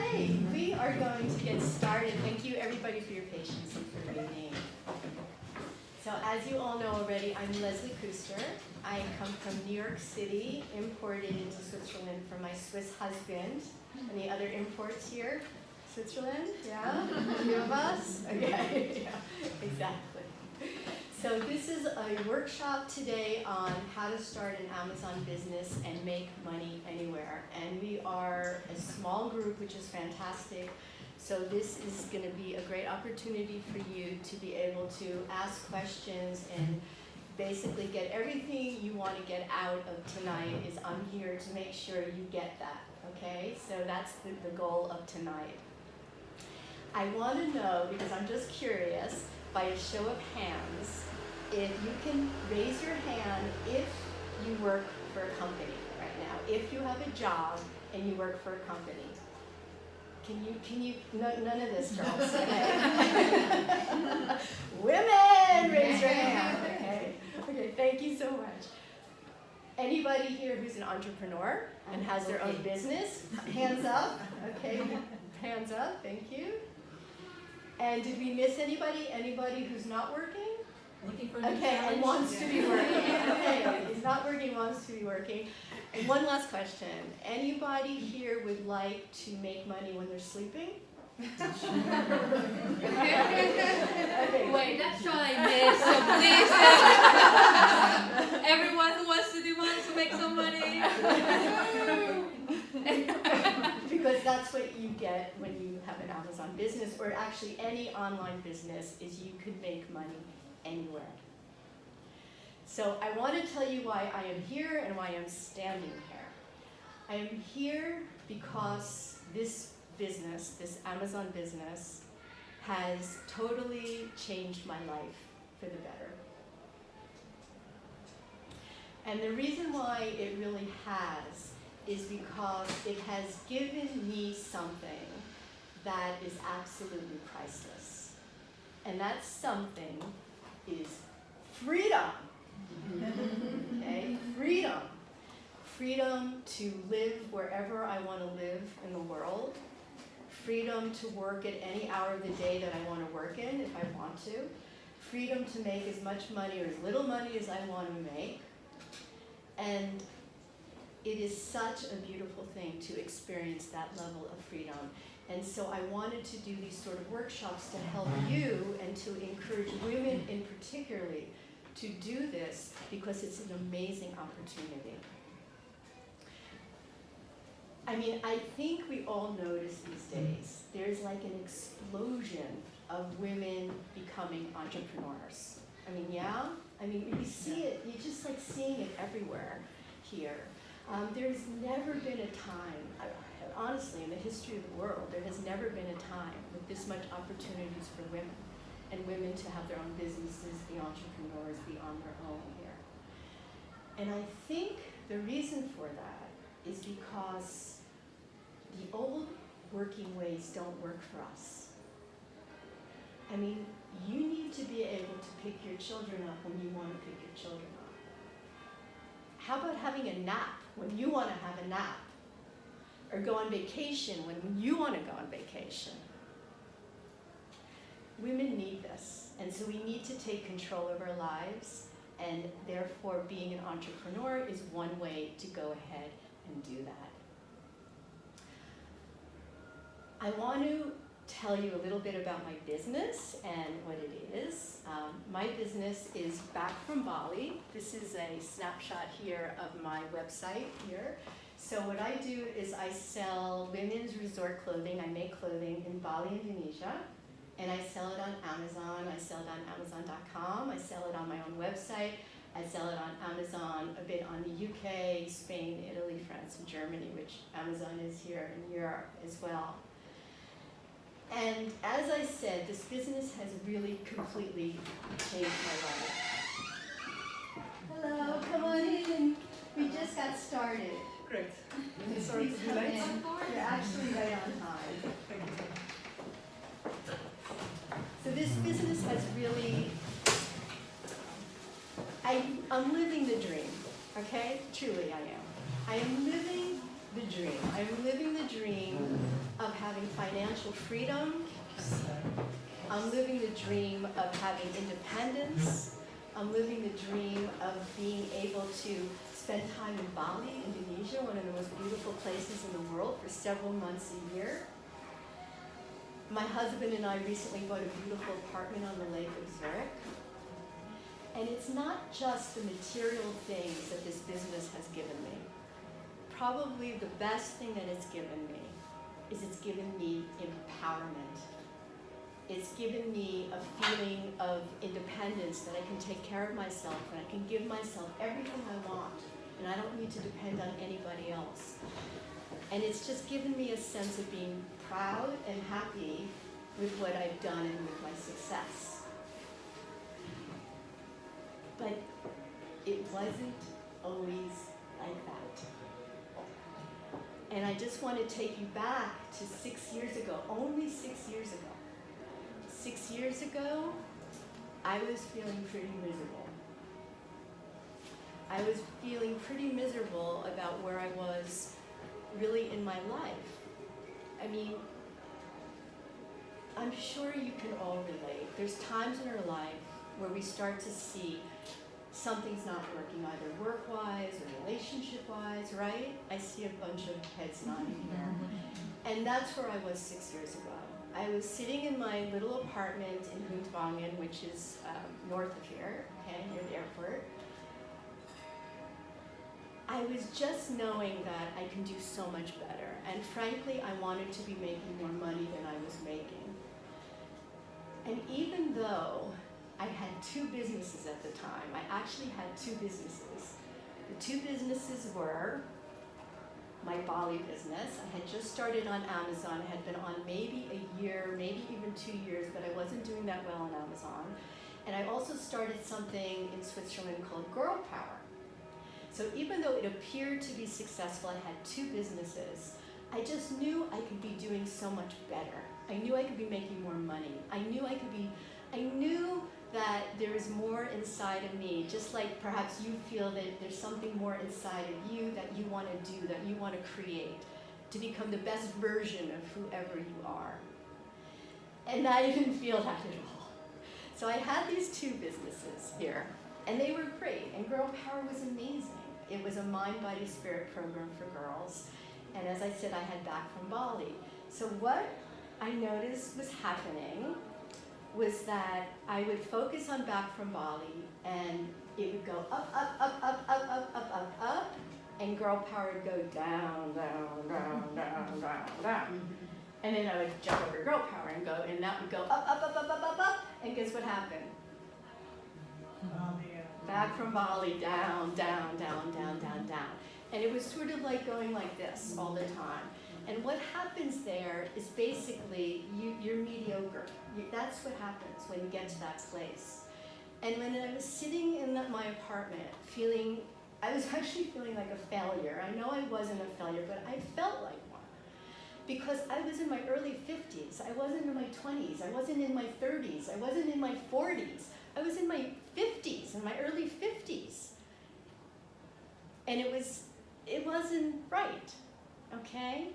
Okay, we are going to get started. Thank you everybody for your patience and for waiting. So as you all know already, I'm Leslie Kuster. I come from New York City, imported into Switzerland from my Swiss husband. Any other imports here? Switzerland? Yeah? A few of us? Okay, yeah, exactly. So this is a workshop today on how to start an Amazon business and make money anywhere. And we are a small group, which is fantastic. So this is going to be a great opportunity for you to be able to ask questions and basically get everything you want to get out of tonight. Is I'm here to make sure you get that, okay? So that's the goal of tonight. I want to know, because I'm just curious, by a show of hands, if you can raise your hand if you work for a company right now, if you have a job and you work for a company. Can you, no, none of this, girls, okay? Women, raise your hand, okay, thank you so much. Anybody here who's an entrepreneur and has their own business? Hands up, okay, hands up, thank you. And did we miss anybody? Anybody who's not working? Looking for and wants to be working. Okay, is not working, wants to be working. And one last question. Anybody here would like to make money when they're sleeping? Okay. Wait, that's what I missed, so please, everyone who wants to make some money. Because that's what you get when you have an Amazon business, or actually any online business, is you can make money anywhere. So I want to tell you why I am here and why I'm standing here. I am here because this business, this Amazon business, has totally changed my life for the better. And the reason why it really has is because it has given me something that is absolutely priceless. And that something is freedom. Okay, freedom. Freedom to live wherever I want to live in the world. Freedom to work at any hour of the day that I want to work in if I want to. Freedom to make as much money or as little money as I want to make. And it is such a beautiful thing to experience that level of freedom. And so I wanted to do these sort of workshops to help you and to encourage women in particularly to do this, because it's an amazing opportunity. I mean, I think we all notice these days, there's like an explosion of women becoming entrepreneurs. I mean, yeah? I mean, we see it, you're just like seeing it everywhere here. There's never been a time, honestly, in the history of the world, there has never been a time with this much opportunities for women, and women to have their own businesses, be entrepreneurs, be on their own here. And I think the reason for that is because the old working ways don't work for us. I mean, you need to be able to pick your children up when you want to pick your children up. How about having a nap when you want to have a nap? Or go on vacation when you want to go on vacation? Women need this, and so we need to take control of our lives, and therefore being an entrepreneur is one way to go ahead and do that. I want to tell you a little bit about my business and what it is. My business is Back From Bali. This is a snapshot here of my website here. So what I do is I sell women's resort clothing. I make clothing in Bali, Indonesia. And I sell it on Amazon, I sell it on Amazon.com, I sell it on my own website, I sell it on Amazon, a bit on the UK, Spain, Italy, France, and Germany, which Amazon is here in Europe as well. And as I said, this business has really completely changed my life. Hello, come on in. We just got started. Great. Sorry to be late. You're actually right on time. Thank you. So this business has really, I'm living the dream, okay? Truly I am. I am living the dream. I'm living the dream of having financial freedom. I'm living the dream of having independence. I'm living the dream of being able to spend time in Bali, Indonesia, one of the most beautiful places in the world, for several months a year. My husband and I recently bought a beautiful apartment on the lake of Zurich. And it's not just the material things that this business has given me. Probably the best thing that it's given me is it's given me empowerment. It's given me a feeling of independence, that I can take care of myself and I can give myself everything I want, and I don't need to depend on anybody else. And it's just given me a sense of being proud and happy with what I've done and with my success. But it wasn't always like that. And I just want to take you back to 6 years ago, only 6 years ago. 6 years ago, I was feeling pretty miserable. I was feeling pretty miserable about where I was really in my life. I mean, I'm sure you can all relate. There's times in our life where we start to see something's not working, either work-wise or relationship-wise, right? I see a bunch of heads nodding here. And that's where I was 6 years ago. I was sitting in my little apartment in Huntwangen, which is north of here, okay, near the airport. I was just knowing that I can do so much better. And frankly, I wanted to be making more money than I was making. And even though I had 2 businesses at the time, I actually had 2 businesses. The 2 businesses were my Bali business. I had just started on Amazon. I had been on maybe a year, maybe even 2 years, but I wasn't doing that well on Amazon. And I also started something in Switzerland called Girl Power. So even though it appeared to be successful, I had 2 businesses, I just knew I could be doing so much better. I knew I could be making more money. I knew that there is more inside of me, just like perhaps you feel that there's something more inside of you that you want to do, that you want to create, to become the best version of whoever you are. And I didn't feel that at all. So I had these 2 businesses here, and they were great, and Girl Power was amazing. It was a mind, body, spirit program for girls, and as I said, I had Back From Bali. So what I noticed was happening was that I would focus on Back From Bali, and it would go up, up, up, up, up, up, up, up, up, and Girl Power would go down, down, down, down, down, down. And then I would jump over Girl Power and go, and that would go up, up, up, up, up, up, up, and guess what happened? Back From Bali, down, down, down, down, down, down. And it was sort of like going like this all the time. And what happens there is basically you're mediocre. That's what happens when you get to that place. And when I was sitting in my apartment I was actually feeling like a failure. I know I wasn't a failure, but I felt like one. Because I was in my early 50s. I wasn't in my 20s. I wasn't in my 30s. I wasn't in my 40s. I was in my 50s, in my early 50s. And it wasn't right, okay?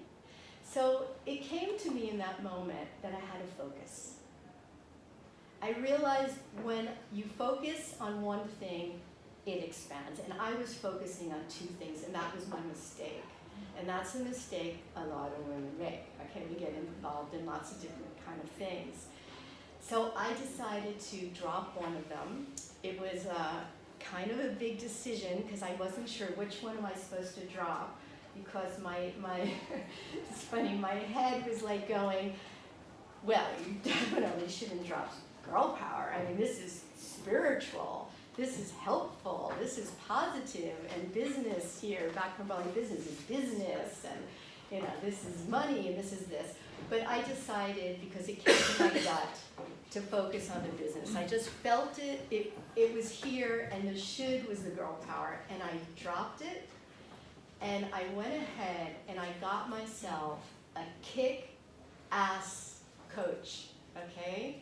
So it came to me in that moment that I had to focus. I realized when you focus on one thing, it expands. And I was focusing on 2 things, and that was my mistake. And that's a mistake a lot of women make. Okay, we get involved in lots of different kind of things. So I decided to drop one of them. It was kind of a big decision because I wasn't sure which one am I supposed to drop, because my it's funny, my head was like going, well, you definitely shouldn't drop Girl Power. I mean, this is spiritual, this is helpful, this is positive, and business here, Back From Bali business is business, and this is money, and this is this. But I decided, because it came to my gut, to focus on the business. I just felt it was here, and the should was the Girl Power, and I dropped it, and I went ahead and I got myself a kick-ass coach, okay?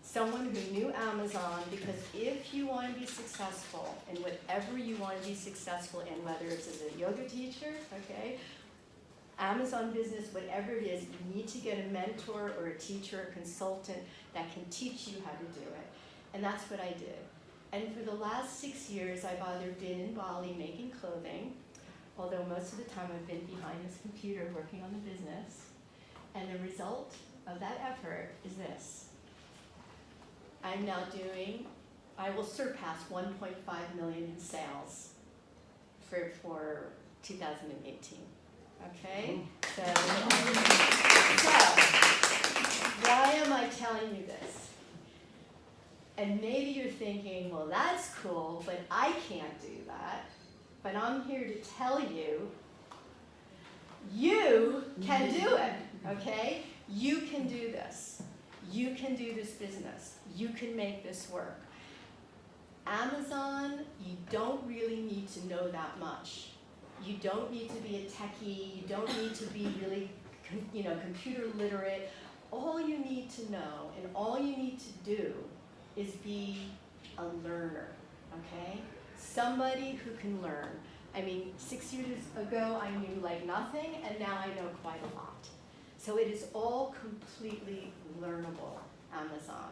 Someone who knew Amazon, because if you want to be successful in whatever you want to be successful in, whether it's as a yoga teacher, okay, Amazon business, whatever it is, you need to get a mentor or a teacher or consultant that can teach you how to do it. And that's what I did. And for the last 6 years, I've either been in Bali making clothing, although most of the time I've been behind this computer working on the business. And the result of that effort is this. I'm now I will surpass 1.5 million in sales for 2018. Okay? So why am I telling you this? And maybe you're thinking, well, that's cool, but I can't do that. But I'm here to tell you, you can do it, okay? You can do this. You can do this business. You can make this work. Amazon, you don't really need to know that much. You don't need to be a techie. You don't need to be really, computer literate. All you need to know and all you need to do is be a learner, okay? Somebody who can learn. I mean, 6 years ago, I knew like nothing, and now I know quite a lot. So it is all completely learnable, Amazon.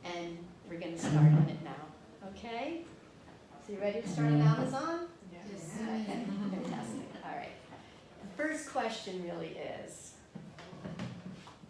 And we're going to start on it now, okay? So you ready to start on Amazon? Yes. Okay, fantastic. All right. The first question really is,